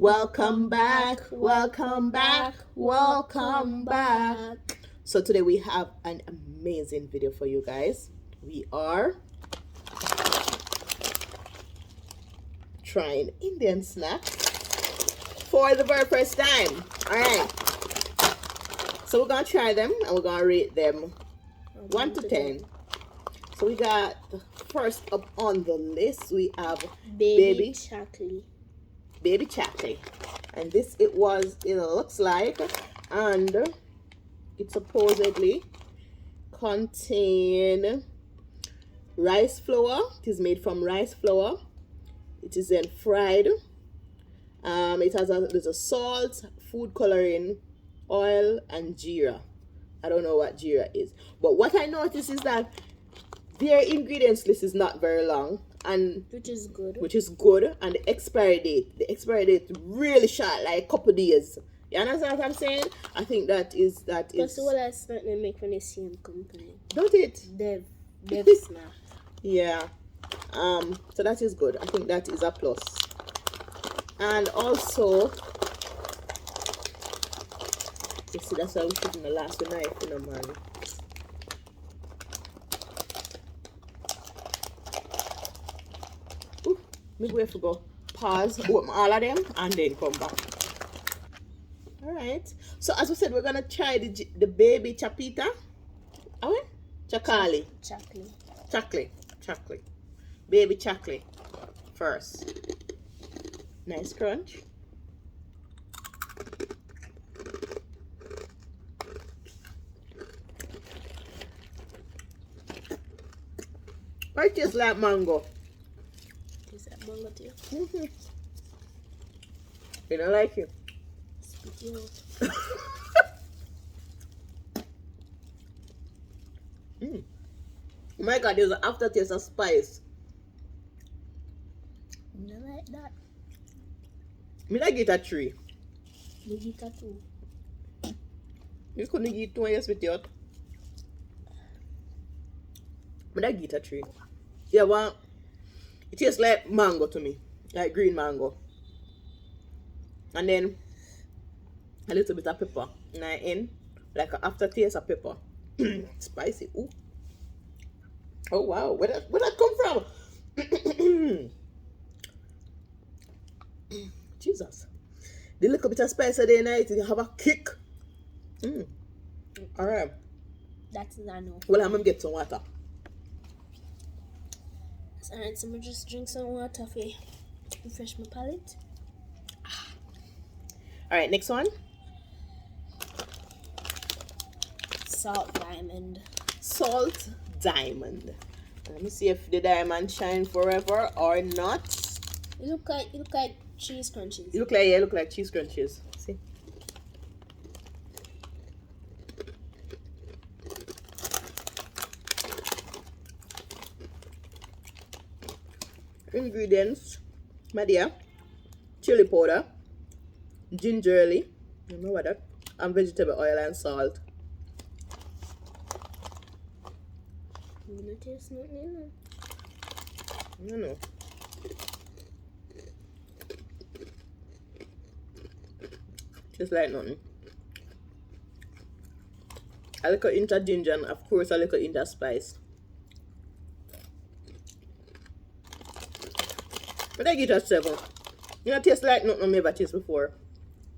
Welcome back, welcome back, welcome back. So today we have an amazing video for you guys. We are trying Indian snacks for the very first time. Alright. So we're gonna try them and we're gonna rate them 1 to 10. So we got first up on the list, we have Baby chocolate. Baby Chickpea, and this it looks like, and it supposedly contain rice flour. It is made from rice flour. It is then fried. It has there's a salt, food coloring, oil, and jeera. I don't know what jeera is, but what I noticed is that their ingredients list is not very long, and which is good, and the expiry date really short, like a couple days. You understand what I'm saying? I think that is that's what I start to make from the same company, don't it? Dev snack. Yeah. So that is good. I think that is a plus. And also, you see, that's why we shouldn't the last knife, you know, man. Maybe we have to go pause, open all of them, and then come back. Alright. So as we said, we're gonna try the baby Chapita. Are we? Chocolate. Baby chocolate first. Nice crunch. It tastes like mango. Mango too. You don't like it? Spit it out. Oh my god, there's an aftertaste of spice. Not like that. Me like it a 3. You get a 2. You couldn't get 2 years with it. Me like it a 3. Yeah, well, it tastes like mango to me, like green mango. And then a little bit of pepper. And I end like an aftertaste of pepper. Spicy. Ooh. Oh wow, where that come from? Jesus. The little bit of spice of the night, you have a kick. Alright. That's not enough. Well, I'm gonna get some water. Alright, so I'm gonna just drink some water for refresh my palate. Alright, next one. Salt diamond. Salt diamond. Let me see if the diamond shine forever or not. It look like cheese crunches. It look like cheese crunches. See? Ingredients, my dear: chili powder, gingerly, you know what that, and vegetable oil and salt. I'm gonna taste nothing. No. Just like nothing. A little hint of ginger and of course a little hint of spice. But I give it a 7. You know, taste like nothing I ever tasted before.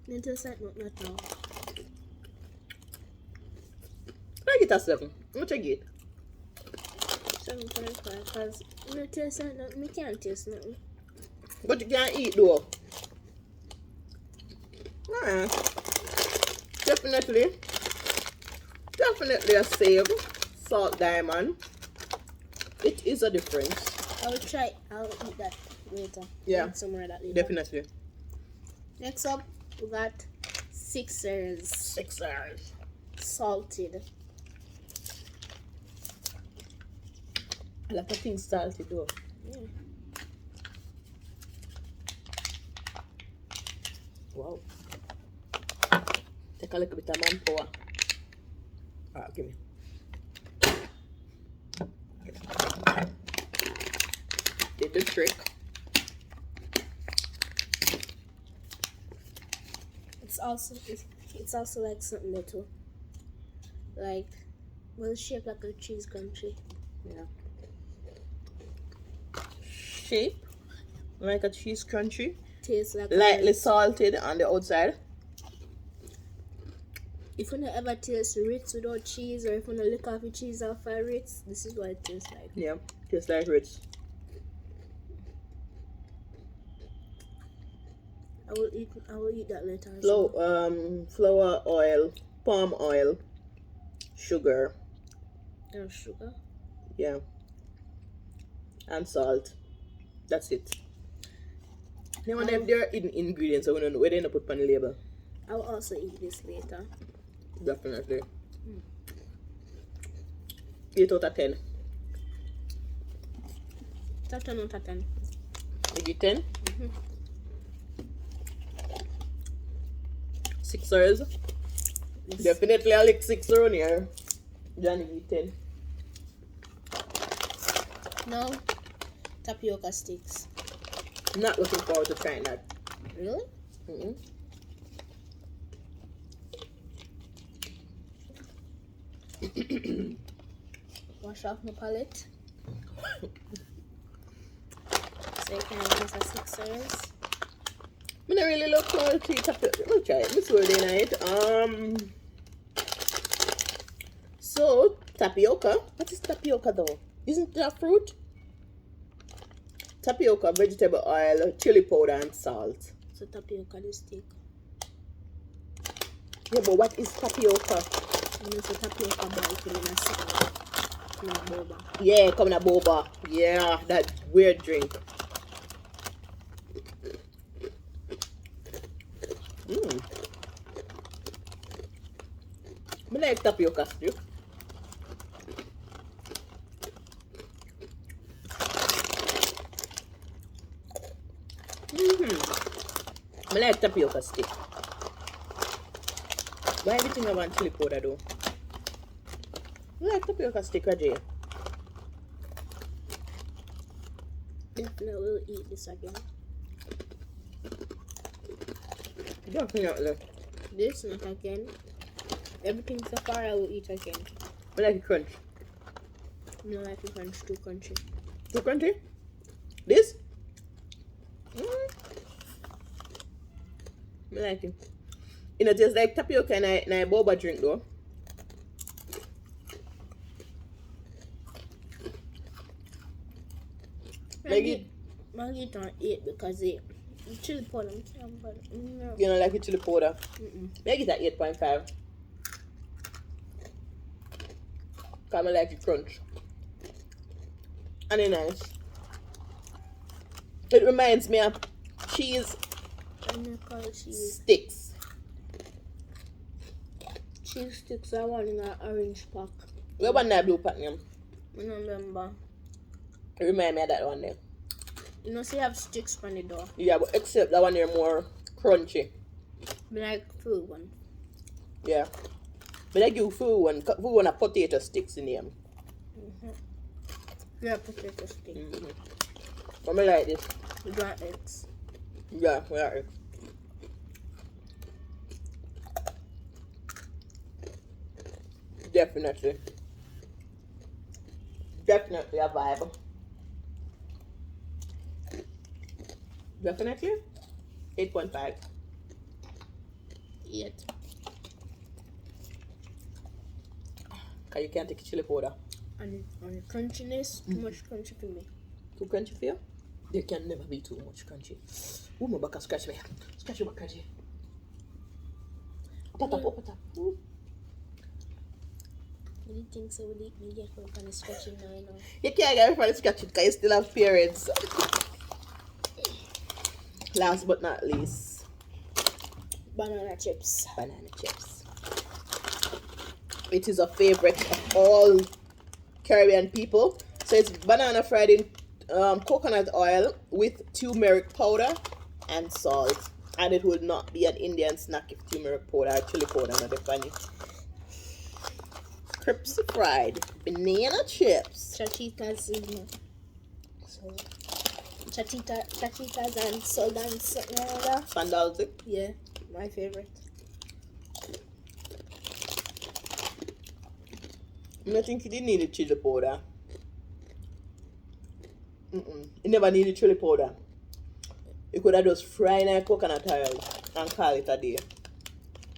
It tastes like nothing at all. I give it a 7. How much I get? 7.5, because it tastes like nothing. I can't taste nothing. But you can't eat though. Alright. Definitely a save. Salt diamond. It is a difference. I'll eat that later. Yeah, somewhere that later. definitely. Next up, we got Sixers. Salted. A lot of things salty though. Yeah. Wow. Take a little bit of manpower. Alright, give me. Did the trick. it's also like something little. Like, well, shaped like a cheese country. Yeah. Shape like a cheese crunchy. Tastes like Lightly salted on the outside. If you don't ever taste Ritz without cheese, or if you don't lick off the cheese off of Ritz, this is what it tastes like. Yeah, tastes like Ritz. I will eat that later. Flour, oil, palm oil, sugar. And sugar. Yeah. And salt. That's it. I wonder if there are hidden ingredients. I want to know where they not put on the label. I will also eat this later. Definitely. 8 out of 10. Top 10 out of 10. Maybe 10. 6ers. Definitely I like 6 around here. Johnny eat 10. No. Tapioca sticks. Not looking forward to trying that. Really? Mm-mm. Wash off my palette. So you can use a 6ers. I don't really look forward to tapioca. Let me try it. This Wednesday night. So tapioca. What is tapioca though? Isn't that fruit? Tapioca, vegetable oil, chili powder, and salt. So tapioca the stick. Yeah, but what is tapioca? And it's a tapioca ball in a stick. In a boba. Yeah, come in a boba. Yeah, that weird drink. I like tapioca stick. I like tapioca stick. Why everything I want chili powder though? I like tapioca stick, Rajay. Definitely will eat this again. Definitely. This not again. Everything so far I will eat again. I like it crunch. No, like it crunch, too crunchy. Too crunchy? This? I like it. You know, it tastes like tapioca and a boba drink though. Maggie don't eat because it chili powder. No. You know, like it chili powder. Make it at 8.5. Cause I like it crunch. And it's nice. It reminds me of cheese I'm not call it cheese. sticks. Cheese sticks are one in an orange pack. What one that blue pack name? I don't remember. It remind me of that one there. You know, so you have sticks on the door. Yeah, but except that one there more crunchy. But like food one. Yeah. But I give food one a potato sticks in them. Yeah, potato stick. But I like this. You got eggs. Yeah, we are. Definitely. Definitely a vibe. Definitely 8.5. Yet. Cause you can't take chili powder. And the crunchiness, too much crunchy for me. Too crunchy for you? There can never be too much crunchy. Ooh, my back scratch me. Scratch your back, crunchy. Up, up, up, up. Ooh. I didn't think so. Would me get from kind of scratching now, you know. You can't get from scratch it because you still have periods. Last but not least, Banana chips. banana chips. It is a favorite of all Caribbean people. So it's banana fried in coconut oil with turmeric powder and salt. And it would not be an Indian snack if turmeric powder or chili powder not funny. Crispy fried banana chips. Chachitas, so chachitas and soda and something like that. Sandals. Yeah, my favorite. I think you didn't need the chili powder. You never need the chili powder. You could have just fried a coconut oil and call it a day.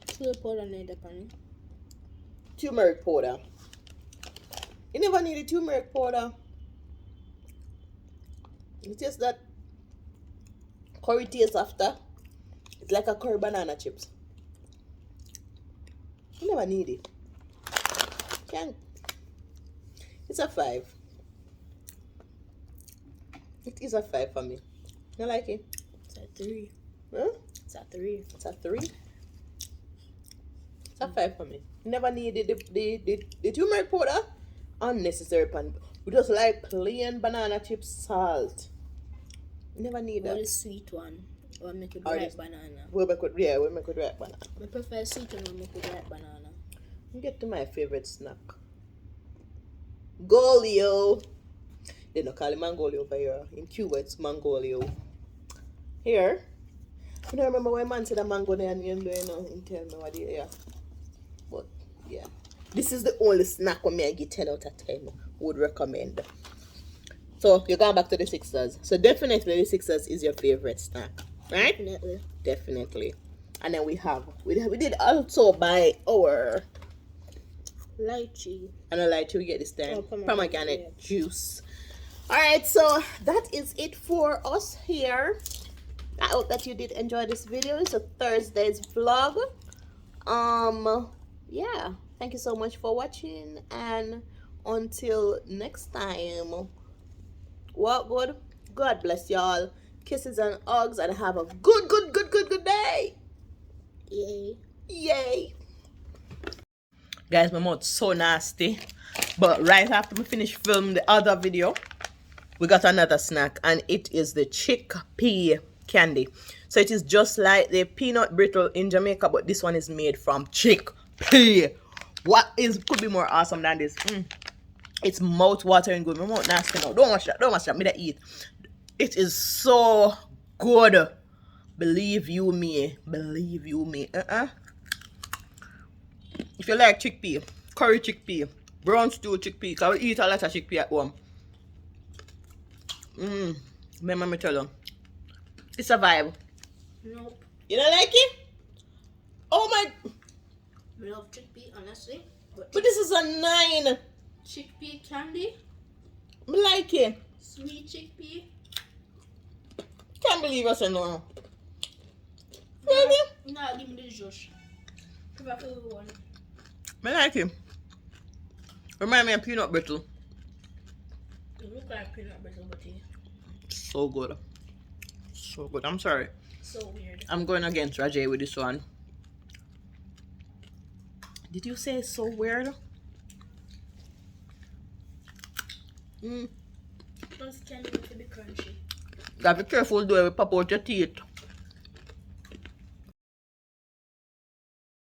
Chili powder need the pan. Turmeric powder. You never need the turmeric powder. It's just that curry taste after. It's like a curry banana chips. You never need it. Can't. It's a 5. It is a 5 for me. You like it? It's a 3. Huh? It's a 3. It's a 3. It's a 5 for me. Never needed the turmeric powder. Unnecessary pan. We just like plain banana chip salt. Never need Or that. the sweet one. Or make it ripe banana. We make it ripe banana. I prefer sweet one or make it ripe banana. Get to my favorite snack. Golio. They don't call it Mangolio over here. In Cuba, it's Mangolio. Here, I don't remember when man said a mango there and you know, and tell me what yeah. But yeah, this is the only snack when I give 10 out of 10 would recommend. So you're going back to the Sixers. So definitely the Sixers is your favorite snack, right? Definitely. And then we did also buy our lychee. And a lychee we get this time. Oh, pomegranate juice. Alright, so that is it for us here. I hope that you did enjoy this video. It's a Thursday's vlog. Yeah, thank you so much for watching, and until next time, what good? God bless y'all. Kisses and hugs, and have a good day. Yay. Guys, my mouth's so nasty, but right after we finish filming the other video, we got another snack, and it is the Chickpea Candy. So it is just like the peanut brittle in Jamaica, but this one is made from chickpea. What could be more awesome than this? It's mouth watering good. My mouth nasty now. Don't watch that. Me that eat. It is so good. Believe you me. If you like chickpea, curry chickpea, brown stew chickpea, because I will eat a lot of chickpea at home. Remember me tell you, it's a vibe. Nope. You don't like it? Oh my! I love chickpea, honestly. But this is a 9. Chickpea candy. I like it. Sweet chickpea. Can't believe I said no. Really? Nah, give me the juice. Give back one. I like it. Remind me of peanut brittle. It looks like peanut brittle, but yeah. So good. So good. I'm sorry. So weird. I'm going against Rajay with this one. Did you say so weird? Those candy need to be crunchy. Gotta be careful though, we pop out your teeth.